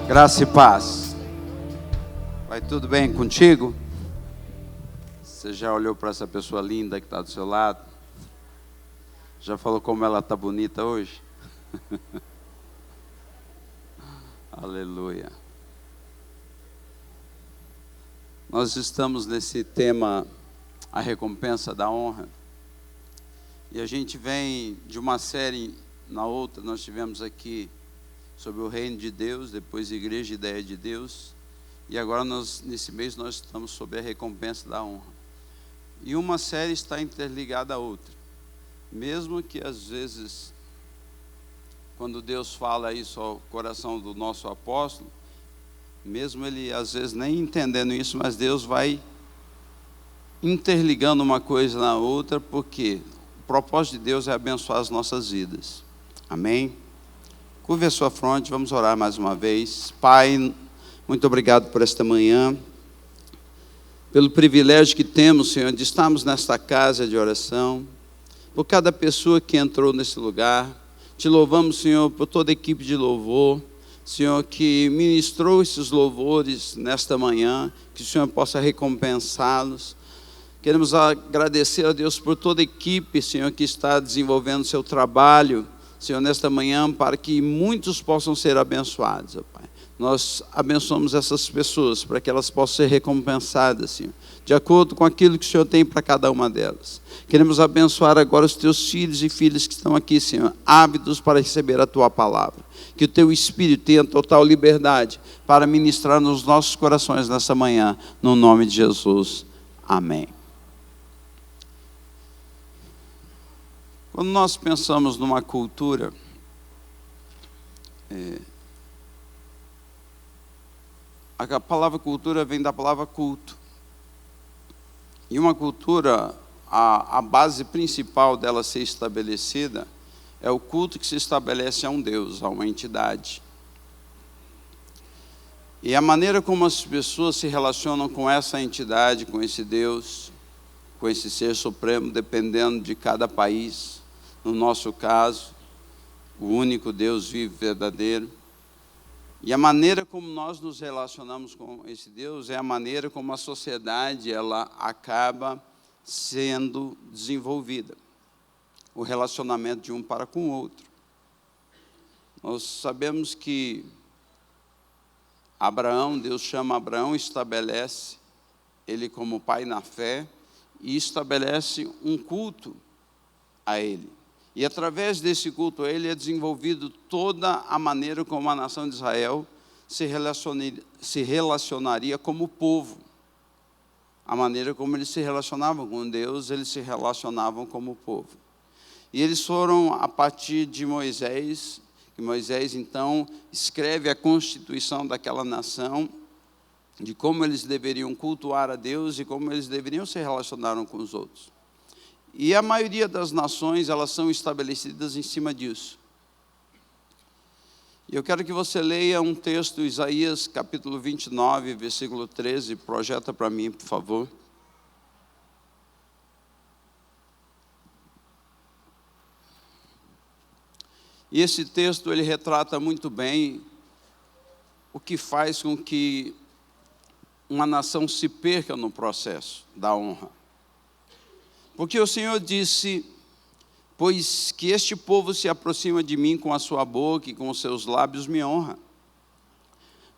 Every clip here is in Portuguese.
Graça e paz. Vai tudo bem contigo? Você já olhou para essa pessoa linda que está do seu lado? Já falou como ela está bonita hoje? Aleluia. Nós estamos nesse tema, a recompensa da honra. E a gente vem de uma série na outra, nós tivemos aqui sobre o reino de Deus, depois igreja e ideia de Deus. E agora nesse mês nós estamos sobre a recompensa da honra. E uma série está interligada à outra. Mesmo que às vezes, quando Deus fala isso ao coração do nosso apóstolo, mesmo ele às vezes nem entendendo isso, mas Deus vai interligando uma coisa na outra, porque o propósito de Deus é abençoar as nossas vidas. Amém? Curve a sua fronte, vamos orar mais uma vez. Pai, muito obrigado por esta manhã, pelo privilégio que temos, Senhor, de estarmos nesta casa de oração, por cada pessoa que entrou nesse lugar. Te louvamos, Senhor, por toda a equipe de louvor, Senhor, que ministrou esses louvores nesta manhã, que o Senhor possa recompensá-los. Queremos agradecer a Deus por toda a equipe, Senhor, que está desenvolvendo seu trabalho, Senhor, nesta manhã, para que muitos possam ser abençoados, ó Pai. Nós abençoamos essas pessoas, para que elas possam ser recompensadas, Senhor, de acordo com aquilo que o Senhor tem para cada uma delas. Queremos abençoar agora os teus filhos e filhas que estão aqui, Senhor, ávidos para receber a tua palavra. Que o teu Espírito tenha total liberdade para ministrar nos nossos corações nessa manhã, no nome de Jesus. Amém. Quando nós pensamos numa cultura, a palavra cultura vem da palavra culto. E uma cultura, a base principal dela ser estabelecida, é o culto que se estabelece a um Deus, a uma entidade. E a maneira como as pessoas se relacionam com essa entidade, com esse Deus, com esse ser supremo, dependendo de cada país. No nosso caso, o único Deus vivo e verdadeiro. E a maneira como nós nos relacionamos com esse Deus é a maneira como a sociedade ela acaba sendo desenvolvida. O relacionamento de um para com o outro. Nós sabemos que Abraão, Deus chama Abraão, estabelece ele como pai na fé e estabelece um culto a ele. E através desse culto a ele é desenvolvido toda a maneira como a nação de Israel se relacionaria como povo. A maneira como eles se relacionavam com Deus, eles se relacionavam como povo. E eles foram a partir de Moisés, que Moisés então escreve a constituição daquela nação, de como eles deveriam cultuar a Deus e como eles deveriam se relacionar com os outros. E a maioria das nações, elas são estabelecidas em cima disso. E eu quero que você leia um texto, Isaías capítulo 29, versículo 13, projeta para mim, por favor. E esse texto, ele retrata muito bem o que faz com que uma nação se perca no processo da honra. Porque o Senhor disse, pois que este povo se aproxima de mim com a sua boca e com os seus lábios me honra.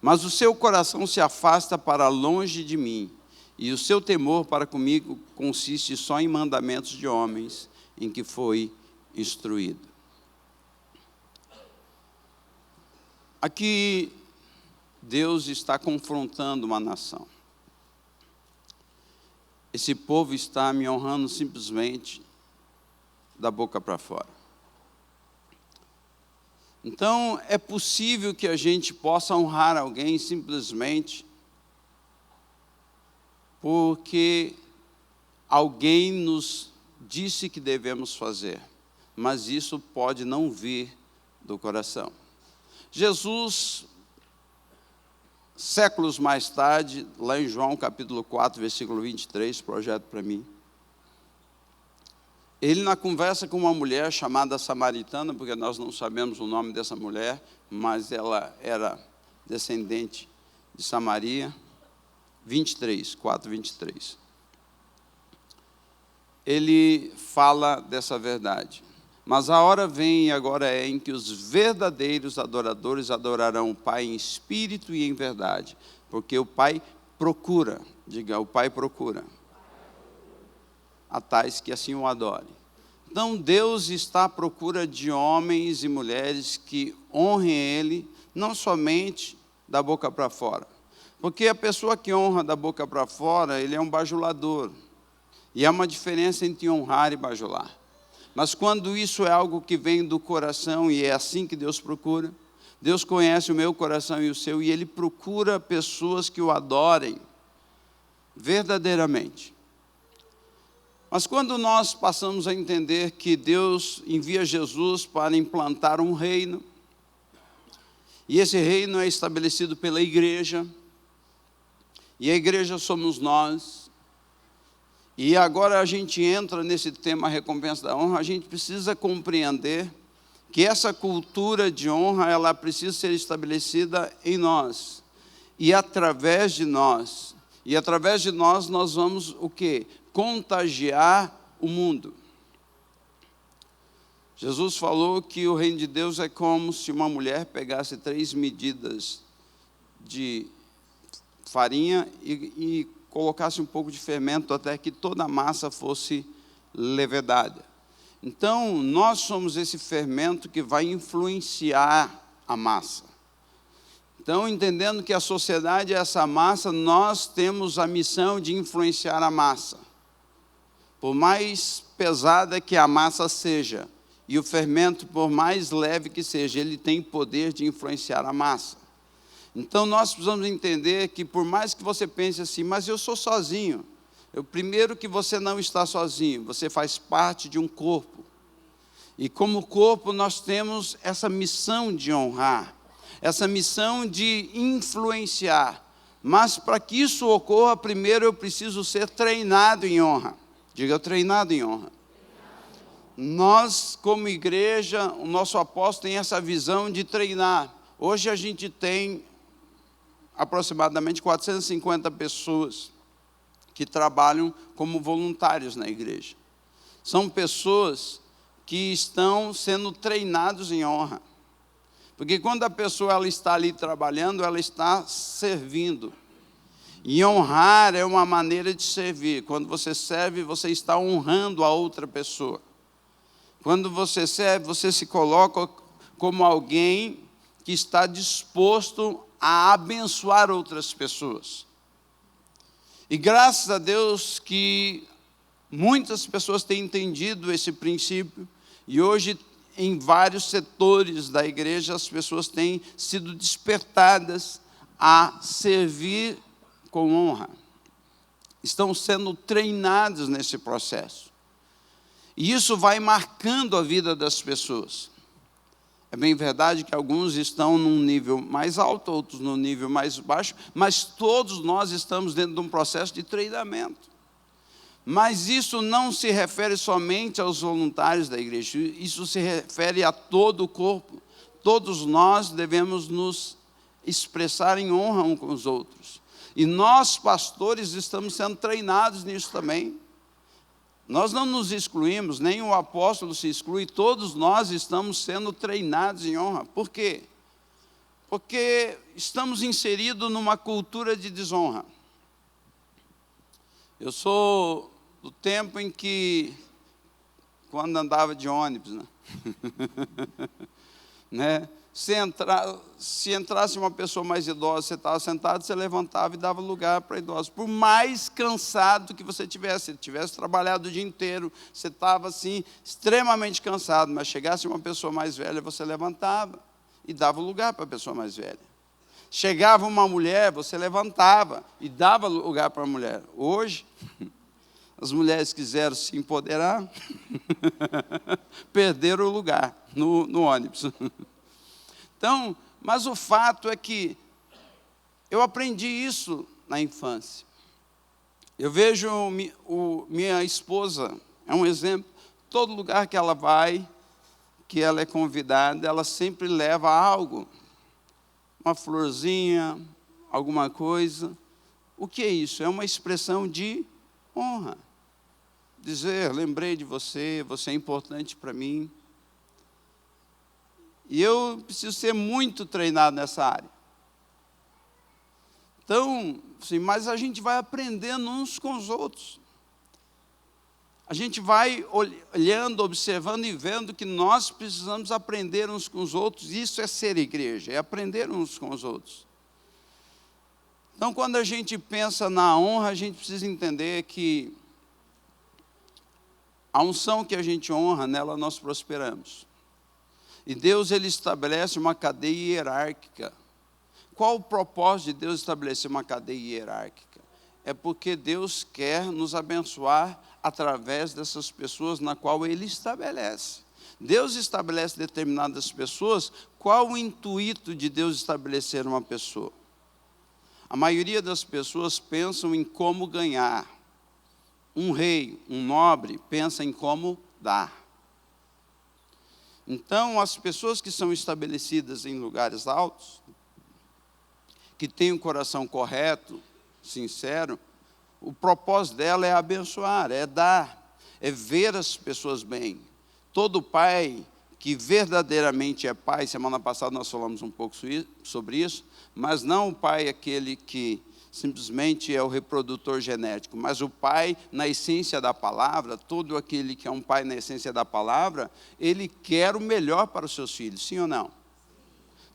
Mas o seu coração se afasta para longe de mim, e o seu temor para comigo consiste só em mandamentos de homens em que foi instruído. Aqui Deus está confrontando uma nação. Esse povo está me honrando simplesmente da boca para fora. Então, é possível que a gente possa honrar alguém simplesmente porque alguém nos disse que devemos fazer, mas isso pode não vir do coração. Jesus, séculos mais tarde, lá em João capítulo 4, versículo 23, projeto para mim. Ele na conversa com uma mulher chamada samaritana, porque nós não sabemos o nome dessa mulher, mas ela era descendente de Samaria, 23, 4:23. Ele fala dessa verdade. Mas a hora vem e agora é em que os verdadeiros adoradores adorarão o Pai em espírito e em verdade, porque o Pai procura, diga, o Pai procura a tais que assim o adorem. Então Deus está à procura de homens e mulheres que honrem Ele, não somente da boca para fora. Porque a pessoa que honra da boca para fora, ele é um bajulador. E há uma diferença entre honrar e bajular. Mas quando isso é algo que vem do coração, e é assim que Deus procura, Deus conhece o meu coração e o seu, e Ele procura pessoas que o adorem verdadeiramente. Mas quando nós passamos a entender que Deus envia Jesus para implantar um reino, e esse reino é estabelecido pela igreja, e a igreja somos nós, e agora a gente entra nesse tema recompensa da honra, a gente precisa compreender que essa cultura de honra, ela precisa ser estabelecida em nós, e através de nós. E através de nós, nós vamos o quê? Contagiar o mundo. Jesus falou que o reino de Deus é como se uma mulher pegasse 3 medidas de farinha e colocasse um pouco de fermento até que toda a massa fosse levedada. Então, nós somos esse fermento que vai influenciar a massa. Então, entendendo que a sociedade é essa massa, nós temos a missão de influenciar a massa. Por mais pesada que a massa seja, e o fermento, por mais leve que seja, ele tem poder de influenciar a massa. Então, nós precisamos entender que, por mais que você pense assim, mas eu sou sozinho. Primeiro que você não está sozinho, você faz parte de um corpo. E como corpo, nós temos essa missão de honrar, essa missão de influenciar. Mas para que isso ocorra, primeiro eu preciso ser treinado em honra. Diga, treinado em honra. Nós, como igreja, o nosso apóstolo tem essa visão de treinar. Hoje a gente tem aproximadamente 450 pessoas que trabalham como voluntários na igreja. São pessoas que estão sendo treinados em honra. Porque quando a pessoa ela está ali trabalhando, ela está servindo. E honrar é uma maneira de servir. Quando você serve, você está honrando a outra pessoa. Quando você serve, você se coloca como alguém que está disposto a abençoar outras pessoas. E graças a Deus que muitas pessoas têm entendido esse princípio, e hoje em vários setores da igreja as pessoas têm sido despertadas a servir com honra. Estão sendo treinados nesse processo. E isso vai marcando a vida das pessoas. É bem verdade que alguns estão num nível mais alto, outros num nível mais baixo, mas todos nós estamos dentro de um processo de treinamento. Mas isso não se refere somente aos voluntários da igreja, isso se refere a todo o corpo. Todos nós devemos nos expressar em honra uns com os outros. E nós, pastores, estamos sendo treinados nisso também. Nós não nos excluímos, nem o apóstolo se exclui, todos nós estamos sendo treinados em honra. Por quê? Porque estamos inseridos numa cultura de desonra. Eu sou do tempo em que, quando andava de ônibus, né? Se entrasse uma pessoa mais idosa, você estava sentado, você levantava e dava lugar para idosos. Por mais cansado que você tivesse trabalhado o dia inteiro, você estava assim, extremamente cansado, mas chegasse uma pessoa mais velha, você levantava e dava lugar para a pessoa mais velha. Chegava uma mulher, você levantava e dava lugar para a mulher. Hoje, as mulheres quiseram se empoderar, perderam o lugar no ônibus. Então, mas o fato é que eu aprendi isso na infância. Eu vejo minha esposa, é um exemplo, todo lugar que ela vai, que ela é convidada, ela sempre leva algo. uma florzinha, alguma coisa. O que é isso? É uma expressão de honra. Dizer, lembrei de você, você é importante para mim. E eu preciso ser muito treinado nessa área. Então, assim, mas a gente vai aprendendo uns com os outros. A gente vai olhando, observando e vendo que nós precisamos aprender uns com os outros. Isso é ser igreja, é aprender uns com os outros. Então, quando a gente pensa na honra, a gente precisa entender que a unção que a gente honra, nela nós prosperamos. E Deus, Ele estabelece uma cadeia hierárquica. Qual o propósito de Deus estabelecer uma cadeia hierárquica? É porque Deus quer nos abençoar através dessas pessoas na qual Ele estabelece. Deus estabelece determinadas pessoas. Qual o intuito de Deus estabelecer uma pessoa? A maioria das pessoas pensam em como ganhar. Um rei, um nobre, pensa em como dar. Então, as pessoas que são estabelecidas em lugares altos, que têm um coração correto, sincero, o propósito dela é abençoar, é dar, é ver as pessoas bem. Todo pai que verdadeiramente é pai, semana passada nós falamos um pouco sobre isso, mas não o pai aquele que simplesmente é o reprodutor genético, mas o pai na essência da palavra, todo aquele que é um pai na essência da palavra, ele quer o melhor para os seus filhos, sim ou não?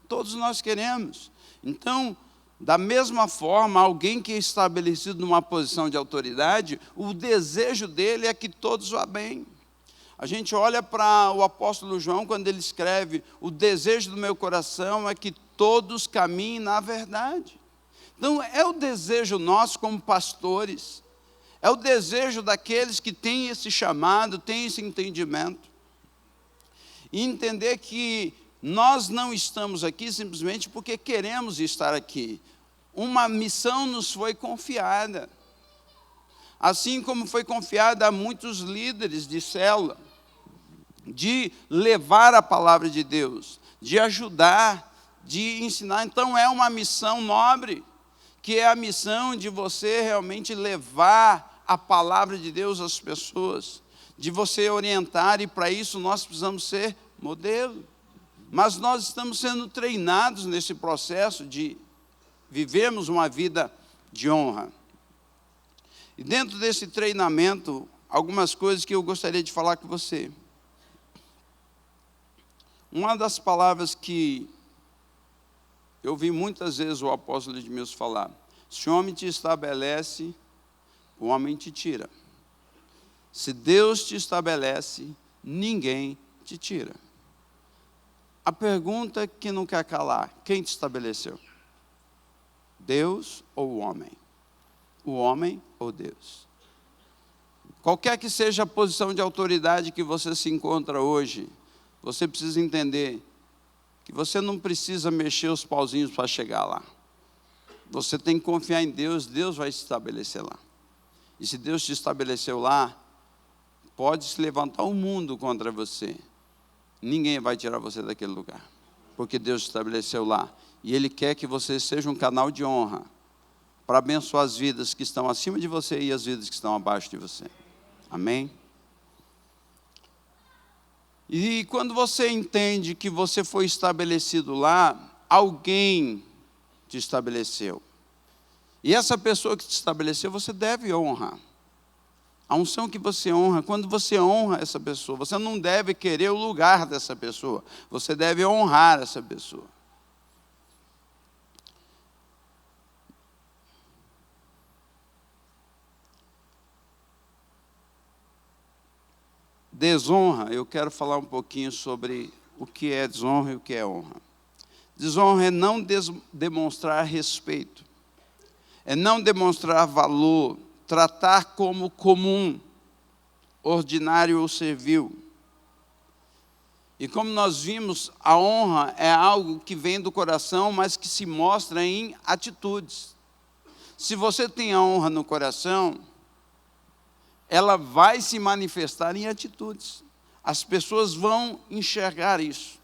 Todos nós queremos. Então, da mesma forma, alguém que é estabelecido numa posição de autoridade, o desejo dele é que todos vá bem. A gente olha para o apóstolo João, quando ele escreve, o desejo do meu coração é que todos caminhem na verdade. Então, é o desejo nosso como pastores, é o desejo daqueles que têm esse chamado, têm esse entendimento. E entender que nós não estamos aqui simplesmente porque queremos estar aqui. Uma missão nos foi confiada. Assim como foi confiada a muitos líderes de célula, de levar a palavra de Deus, de ajudar, de ensinar. Então é uma missão nobre, que é a missão de você realmente levar a palavra de Deus às pessoas, de você orientar, e para isso nós precisamos ser modelo. Mas nós estamos sendo treinados nesse processo de vivermos uma vida de honra. E dentro desse treinamento, algumas coisas que eu gostaria de falar com você. Uma das palavras que eu vi muitas vezes o apóstolo Edmilson falar: se o homem te estabelece, o homem te tira. Se Deus te estabelece, ninguém te tira. A pergunta que não quer calar: quem te estabeleceu? Deus ou o homem? O homem ou Deus? Qualquer que seja a posição de autoridade que você se encontra hoje, você precisa entender que você não precisa mexer os pauzinhos para chegar lá. Você tem que confiar em Deus, Deus vai se estabelecer lá. E se Deus te estabeleceu lá, pode se levantar o mundo contra você. Ninguém vai tirar você daquele lugar, porque Deus te estabeleceu lá. E Ele quer que você seja um canal de honra, para abençoar as vidas que estão acima de você e as vidas que estão abaixo de você. Amém? E quando você entende que você foi estabelecido lá, alguém te estabeleceu. E essa pessoa que te estabeleceu, você deve honrar. A unção que você honra, quando você honra essa pessoa, você não deve querer o lugar dessa pessoa, você deve honrar essa pessoa. Desonra, eu quero falar um pouquinho sobre o que é desonra e o que é honra. Desonra é não demonstrar respeito, é não demonstrar valor, tratar como comum, ordinário ou servil. E como nós vimos, a honra é algo que vem do coração, mas que se mostra em atitudes. Se você tem a honra no coração, ela vai se manifestar em atitudes. As pessoas vão enxergar isso,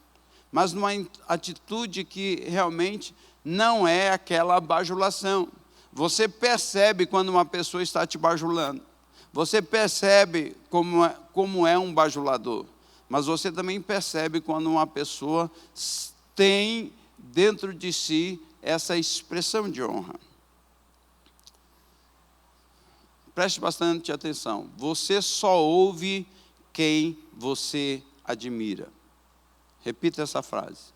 mas numa atitude que realmente não é aquela bajulação. Você percebe quando uma pessoa está te bajulando. Você percebe como é um bajulador. Mas você também percebe quando uma pessoa tem dentro de si essa expressão de honra. Preste bastante atenção. Você só ouve quem você admira. Repita essa frase.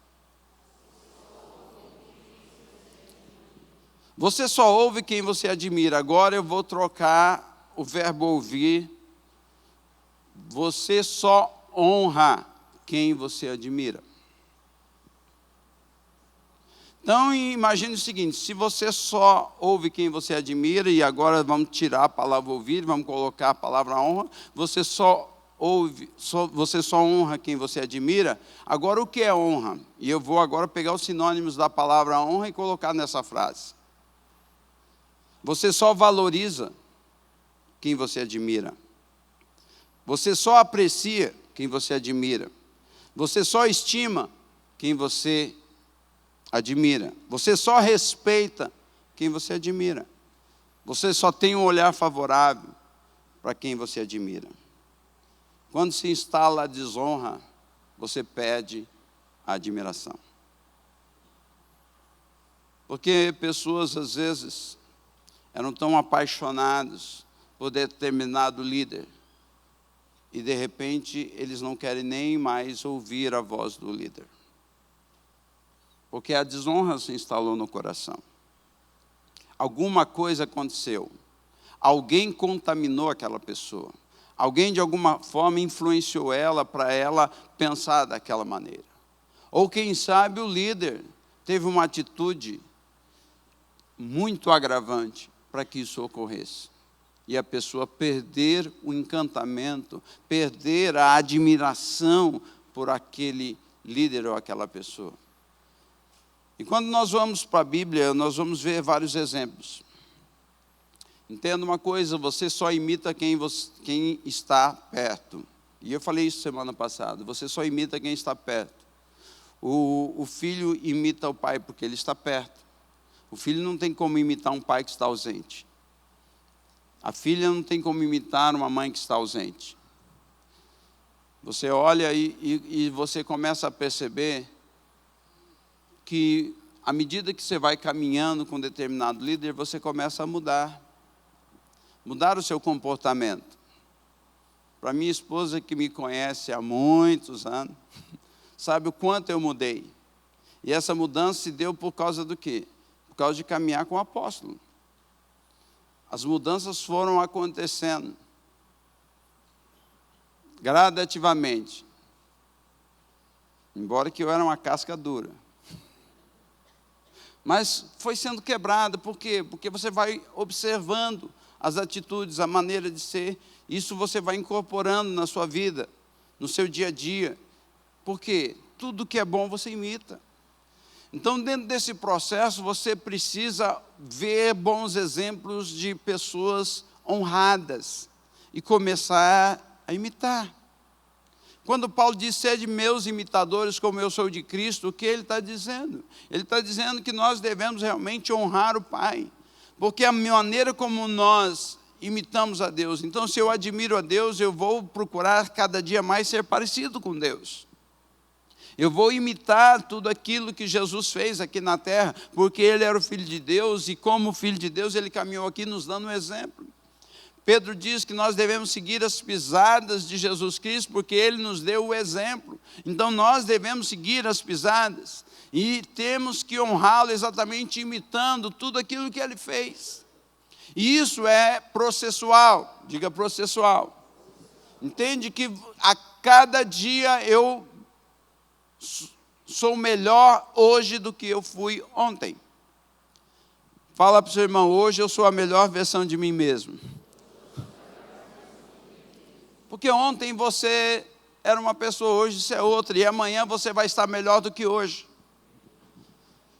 Você só ouve quem você admira. Agora eu vou trocar o verbo ouvir. Você só honra quem você admira. Então, imagine o seguinte, se você só ouve quem você admira, e agora vamos tirar a palavra ouvir, vamos colocar a palavra honra, você só honra quem você admira. Agora, o que é honra? E eu vou agora pegar os sinônimos da palavra honra e colocar nessa frase. Você só valoriza quem você admira. Você só aprecia quem você admira. Você só estima quem você admira. Você só respeita quem você admira. Você só tem um olhar favorável para quem você admira. Quando se instala a desonra, você perde a admiração. Porque pessoas, às vezes, eram tão apaixonados por determinado líder, e de repente eles não querem nem mais ouvir a voz do líder, porque a desonra se instalou no coração. Alguma coisa aconteceu, alguém contaminou aquela pessoa, alguém de alguma forma influenciou ela para ela pensar daquela maneira, ou quem sabe o líder teve uma atitude muito agravante para que isso ocorresse. E a pessoa perder o encantamento, perder a admiração por aquele líder ou aquela pessoa. E quando nós vamos para a Bíblia, nós vamos ver vários exemplos. Entenda uma coisa, você só imita quem está perto. E eu falei isso semana passada, você só imita quem está perto. O filho imita o pai porque ele está perto. O filho não tem como imitar um pai que está ausente. A filha não tem como imitar uma mãe que está ausente. Você olha e você começa a perceber que, à medida que você vai caminhando com um determinado líder, você começa a mudar o seu comportamento. Para minha esposa, que me conhece há muitos anos, sabe o quanto eu mudei. E essa mudança se deu por causa do quê? Por causa de caminhar com o apóstolo. As mudanças foram acontecendo gradativamente. Embora que eu era uma casca dura. Mas foi sendo quebrada. Por quê? Porque você vai observando as atitudes, a maneira de ser. Isso você vai incorporando na sua vida, no seu dia a dia. Por quê? Tudo que é bom você imita. Então, dentro desse processo, você precisa ver bons exemplos de pessoas honradas e começar a imitar. Quando Paulo diz, sede meus imitadores como eu sou de Cristo, o que ele está dizendo? Ele está dizendo que nós devemos realmente honrar o Pai, porque a maneira como nós imitamos a Deus. Então, se eu admiro a Deus, eu vou procurar cada dia mais ser parecido com Deus. Eu vou imitar tudo aquilo que Jesus fez aqui na terra, porque Ele era o Filho de Deus, e como Filho de Deus, Ele caminhou aqui nos dando um exemplo. Pedro diz que nós devemos seguir as pisadas de Jesus Cristo, porque Ele nos deu o exemplo. Então nós devemos seguir as pisadas, e temos que honrá-lo exatamente imitando tudo aquilo que Ele fez. E isso é processual, diga processual. Entende que a cada dia eu sou melhor hoje do que eu fui ontem. Fala para o seu irmão, hoje eu sou a melhor versão de mim mesmo. Porque ontem você era uma pessoa, hoje você é outra, e amanhã você vai estar melhor do que hoje.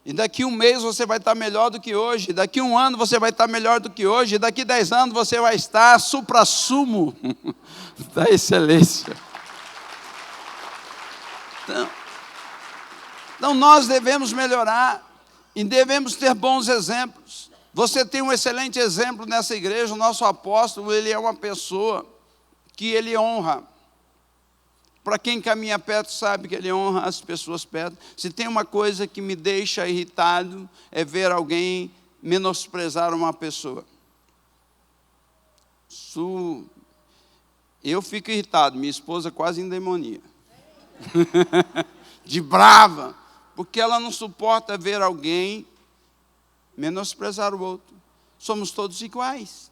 E daqui um mês você vai estar melhor do que hoje, daqui um ano você vai estar melhor do que hoje, e daqui 10 anos você vai estar supra-sumo da excelência. Então nós devemos melhorar. E devemos ter bons exemplos. Você tem um excelente exemplo nessa igreja. O nosso apóstolo, ele é uma pessoa que ele honra. Para quem caminha perto sabe que ele honra as pessoas perto. Se tem uma coisa que me deixa irritado, é ver alguém menosprezar uma pessoa. Eu fico irritado, minha esposa quase em demonia. De brava, porque ela não suporta ver alguém menosprezar o outro. Somos todos iguais.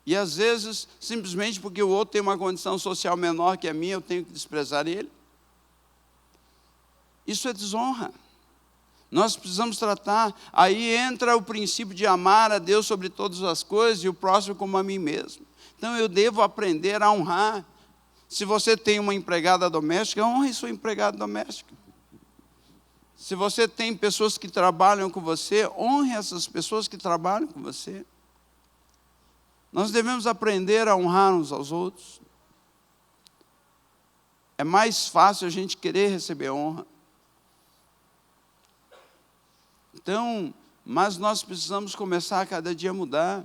E às vezes, simplesmente porque o outro tem uma condição social menor que a minha, eu tenho que desprezar ele. Isso é desonra. Nós precisamos tratar, aí entra o princípio de amar a Deus sobre todas as coisas e o próximo como a mim mesmo. Então eu devo aprender a honrar. Se você tem uma empregada doméstica, honre sua empregada doméstica. Se você tem pessoas que trabalham com você, honre essas pessoas que trabalham com você. Nós devemos aprender a honrar uns aos outros. É mais fácil a gente querer receber honra. Então, mas nós precisamos começar a cada dia a mudar.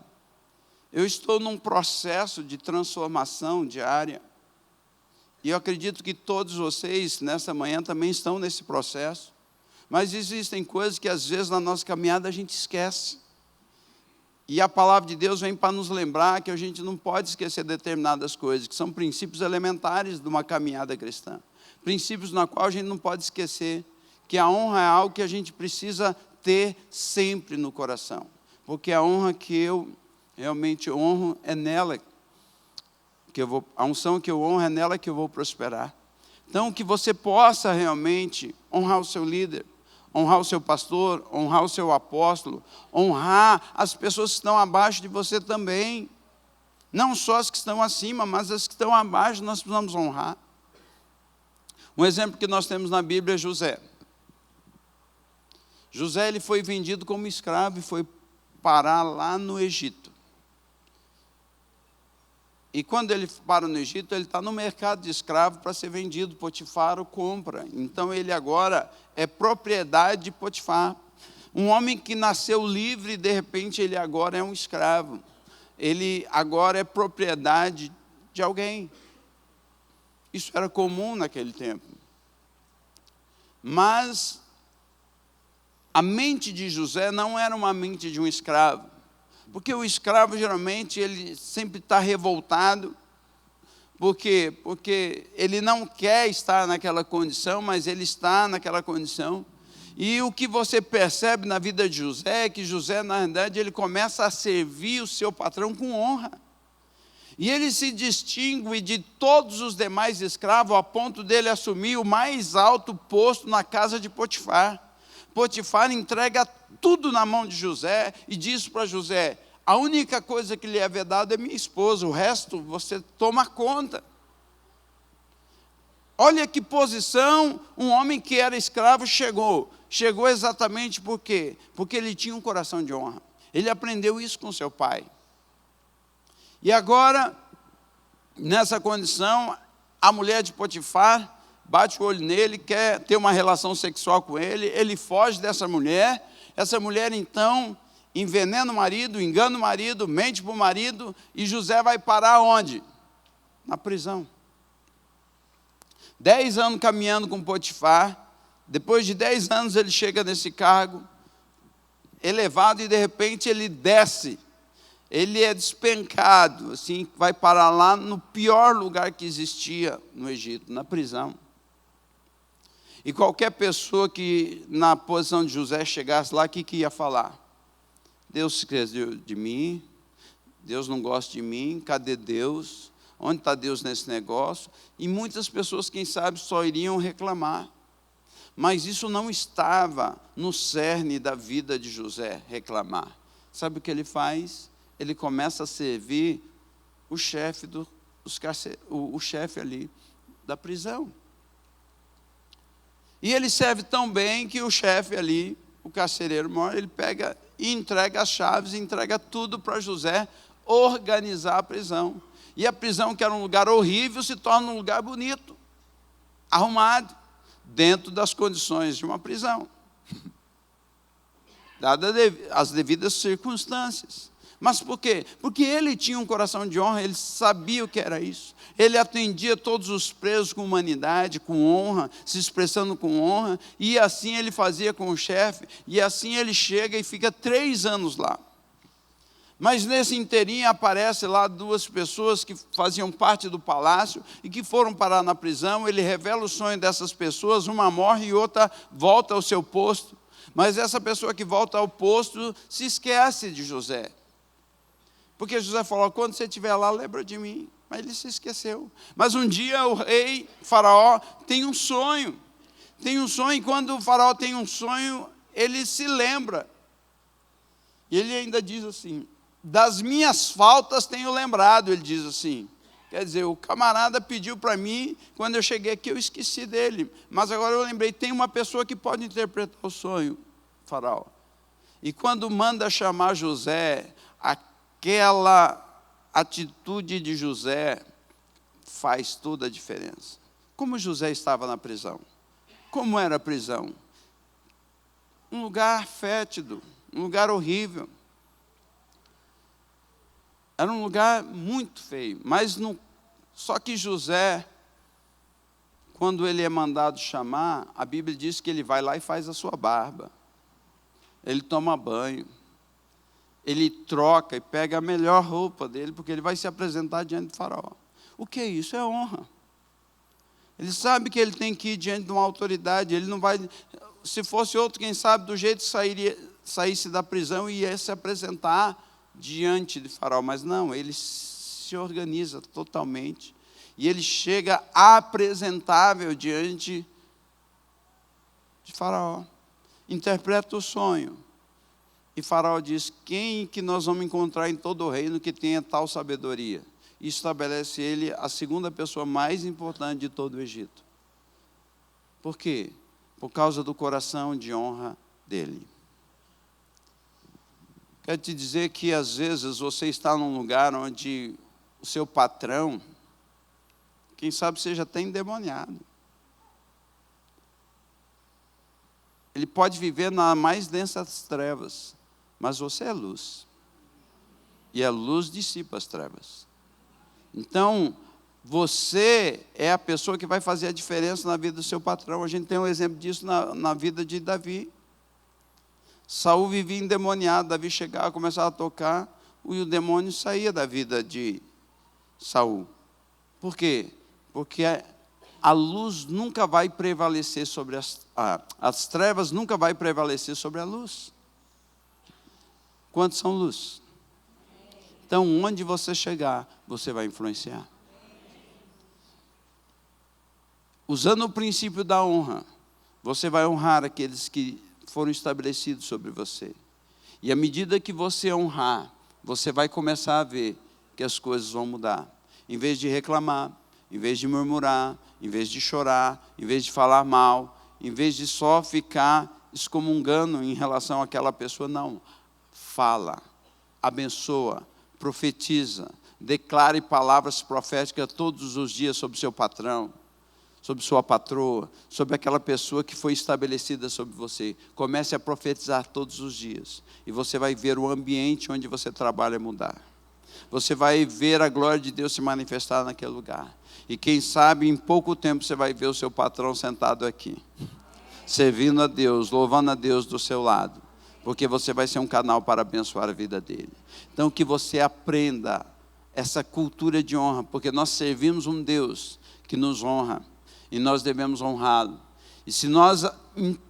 Eu estou num processo de transformação diária. E eu acredito que todos vocês, nessa manhã, também estão nesse processo. Mas existem coisas que, às vezes, na nossa caminhada, a gente esquece. E a palavra de Deus vem para nos lembrar que a gente não pode esquecer determinadas coisas, que são princípios elementares de uma caminhada cristã. Princípios na qual a gente não pode esquecer que a honra é algo que a gente precisa ter sempre no coração. Porque a honra que eu realmente honro é nela a unção que eu honro é nela que eu vou prosperar. Então, que você possa realmente honrar o seu líder, honrar o seu pastor, honrar o seu apóstolo, honrar as pessoas que estão abaixo de você também. Não só as que estão acima, mas as que estão abaixo nós precisamos honrar. Um exemplo que nós temos na Bíblia é José. José ele foi vendido como escravo e foi parar lá no Egito. E quando ele para no Egito, ele está no mercado de escravo para ser vendido. Potifar o compra. Então ele agora é propriedade de Potifar. Um homem que nasceu livre, de repente ele agora é um escravo. Ele agora é propriedade de alguém. Isso era comum naquele tempo. Mas a mente de José não era uma mente de um escravo. Porque o escravo, geralmente, ele sempre está revoltado. Por quê? Porque ele não quer estar naquela condição, mas ele está naquela condição. E o que você percebe na vida de José é que José, na verdade, ele começa a servir o seu patrão com honra. E ele se distingue de todos os demais escravos, a ponto dele assumir o mais alto posto na casa de Potifar. Potifar entrega tudo na mão de José e diz para José: a única coisa que lhe é vedada é minha esposa, o resto você toma conta. Olha que posição um homem que era escravo chegou. Chegou exatamente por quê? Porque ele tinha um coração de honra. Ele aprendeu isso com seu pai. E agora, nessa condição, a mulher de Potifar bate o olho nele, quer ter uma relação sexual com ele, ele foge dessa mulher. Essa mulher, então, envenena o marido, engana o marido, mente para o marido, e José vai parar onde? Na prisão. 10 anos caminhando com Potifar, depois de 10 anos ele chega nesse cargo elevado e de repente ele desce, ele é despencado, assim, vai parar lá no pior lugar que existia no Egito, na prisão. E qualquer pessoa que na posição de José chegasse lá, o que ia falar? Deus se esqueceu de mim, Deus não gosta de mim, cadê Deus? Onde está Deus nesse negócio? E muitas pessoas, quem sabe, só iriam reclamar. Mas isso não estava no cerne da vida de José, reclamar. Sabe o que ele faz? Ele começa a servir o chefe o chefe ali da prisão. E ele serve tão bem que o chefe ali, o carcereiro maior, ele pega e entrega as chaves, entrega tudo para José organizar a prisão. E a prisão, que era um lugar horrível, se torna um lugar bonito, arrumado, dentro das condições de uma prisão. dadas as devidas circunstâncias. Mas por quê? Porque ele tinha um coração de honra, ele sabia o que era isso. Ele atendia todos os presos com humanidade, com honra, se expressando com honra, e assim ele fazia com o chefe, e assim ele chega e fica 3 anos lá. Mas nesse inteirinho aparece lá 2 pessoas que faziam parte do palácio e que foram parar na prisão. Ele revela o sonho dessas pessoas, uma morre e outra volta ao seu posto. Mas essa pessoa que volta ao posto se esquece de José. Porque José falou, quando você estiver lá, lembra de mim. Mas ele se esqueceu. Mas um dia o rei, Faraó, tem um sonho. Tem um sonho, e quando o Faraó tem um sonho, ele se lembra. E ele ainda diz assim, das minhas faltas tenho lembrado, ele diz assim. Quer dizer, o camarada pediu para mim, quando eu cheguei aqui eu esqueci dele. Mas agora eu lembrei, tem uma pessoa que pode interpretar o sonho, Faraó. E quando manda chamar José, aquela atitude de José faz toda a diferença. Como José estava na prisão? Como era a prisão? Um lugar fétido, um lugar horrível. Era um lugar muito feio. Mas só que José, quando ele é mandado chamar, a Bíblia diz que ele vai lá e faz a sua barba. Ele toma banho. Ele troca e pega a melhor roupa dele, porque ele vai se apresentar diante do Faraó. O que é isso? É honra. Ele sabe que ele tem que ir diante de uma autoridade, ele não vai... Se fosse outro, quem sabe, do jeito que saísse da prisão e ia se apresentar diante de Faraó. Mas não, ele se organiza totalmente. E ele chega apresentável diante de Faraó. Interpreta o sonho. E Faraó diz, quem que nós vamos encontrar em todo o reino que tenha tal sabedoria? E estabelece ele a segunda pessoa mais importante de todo o Egito. Por quê? Por causa do coração de honra dele. Quero te dizer que às vezes você está num lugar onde o seu patrão, quem sabe seja até endemoniado. Ele pode viver na mais densas trevas, mas você é luz. E a luz dissipa as trevas. Então, você é a pessoa que vai fazer a diferença na vida do seu patrão. A gente tem um exemplo disso na vida de Davi. Saul vivia endemoniado, Davi chegava, começava a tocar, e o demônio saía da vida de Saul. Por quê? Porque a luz nunca vai prevalecer sobre as trevas nunca vai prevalecer sobre a luz. Quantos são luz? Então, onde você chegar, você vai influenciar. Usando o princípio da honra, você vai honrar aqueles que foram estabelecidos sobre você. E à medida que você honrar, você vai começar a ver que as coisas vão mudar. Em vez de reclamar, em vez de murmurar, em vez de chorar, em vez de falar mal, em vez de só ficar excomungando em relação àquela pessoa, não. Fala, abençoa, profetiza, declare palavras proféticas todos os dias sobre seu patrão, sobre sua patroa, sobre aquela pessoa que foi estabelecida sobre você. Comece a profetizar todos os dias. E você vai ver o ambiente onde você trabalha mudar. Você vai ver a glória de Deus se manifestar naquele lugar. E quem sabe, em pouco tempo, você vai ver o seu patrão sentado aqui, servindo a Deus, louvando a Deus do seu lado. Porque você vai ser um canal para abençoar a vida dele. Então, que você aprenda essa cultura de honra, porque nós servimos um Deus que nos honra. E nós devemos honrá-lo. E se nós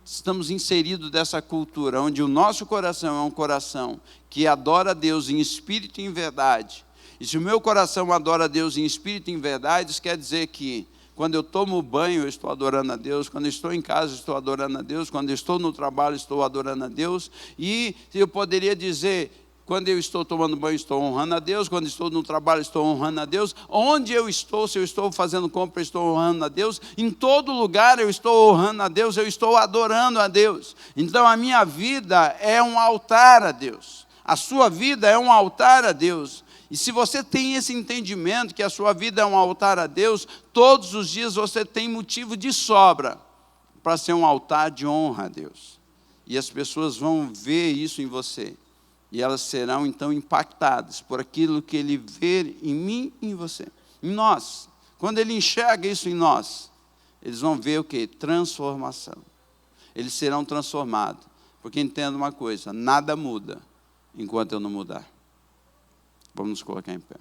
estamos inseridos nessa cultura, onde o nosso coração é um coração que adora a Deus em espírito e em verdade, e se o meu coração adora a Deus em espírito e em verdade, isso quer dizer que quando eu tomo banho, eu estou adorando a Deus, quando eu estou em casa, eu estou adorando a Deus, quando eu estou no trabalho, estou adorando a Deus, e eu poderia dizer, quando eu estou tomando banho, estou honrando a Deus. Quando estou no trabalho, estou honrando a Deus. Onde eu estou, se eu estou fazendo compra, estou honrando a Deus. Em todo lugar eu estou honrando a Deus, eu estou adorando a Deus. Então a minha vida é um altar a Deus. A sua vida é um altar a Deus. E se você tem esse entendimento que a sua vida é um altar a Deus, todos os dias você tem motivo de sobra para ser um altar de honra a Deus. E as pessoas vão ver isso em você. E elas serão então impactadas por aquilo que ele vê em mim e em você. Em nós. Quando ele enxerga isso em nós, eles vão ver o quê? Transformação. Eles serão transformados. Porque entenda uma coisa, nada muda enquanto eu não mudar. Vamos nos colocar em pé.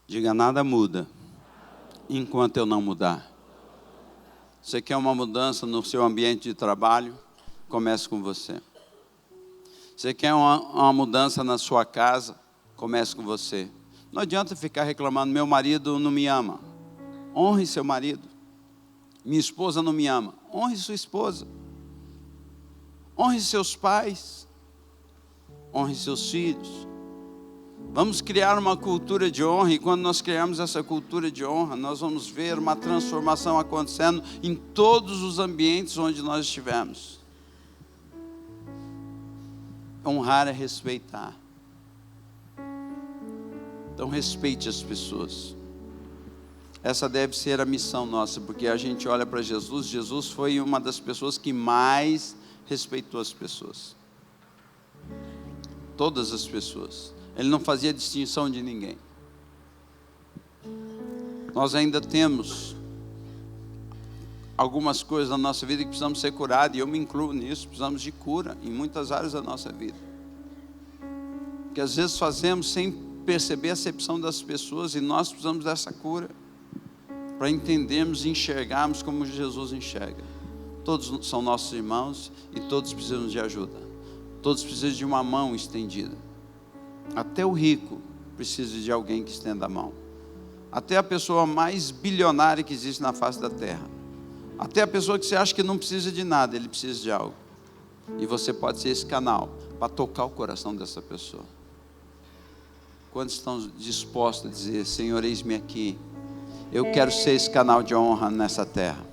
Diga, nada muda enquanto eu não mudar. Você quer uma mudança no seu ambiente de trabalho? Comece com você. Você quer uma mudança na sua casa? Comece com você. Não adianta ficar reclamando, meu marido não me ama. Honre seu marido. Minha esposa não me ama. Honre sua esposa. Honre seus pais. Honre seus filhos. Vamos criar uma cultura de honra, e quando nós criarmos essa cultura de honra, nós vamos ver uma transformação acontecendo em todos os ambientes onde nós estivermos. Honrar é respeitar. Então respeite as pessoas. Essa deve ser a missão nossa, porque a gente olha para Jesus. Jesus foi uma das pessoas que mais respeitou as pessoas. Todas as pessoas. Ele não fazia distinção de ninguém. Nós ainda temos algumas coisas na nossa vida que precisamos ser curados, e eu me incluo nisso. Precisamos de cura em muitas áreas da nossa vida, que às vezes fazemos sem perceber a acepção das pessoas, e nós precisamos dessa cura para entendermos e enxergarmos como Jesus enxerga. Todos são nossos irmãos e todos precisam de ajuda. Todos precisam de uma mão estendida. Até o rico precisa de alguém que estenda a mão. Até a pessoa mais bilionária que existe na face da terra. Até a pessoa que você acha que não precisa de nada, ele precisa de algo. E você pode ser esse canal para tocar o coração dessa pessoa. Quantos estão dispostos a dizer, Senhor, eis-me aqui. Eu quero ser esse canal de honra nessa terra.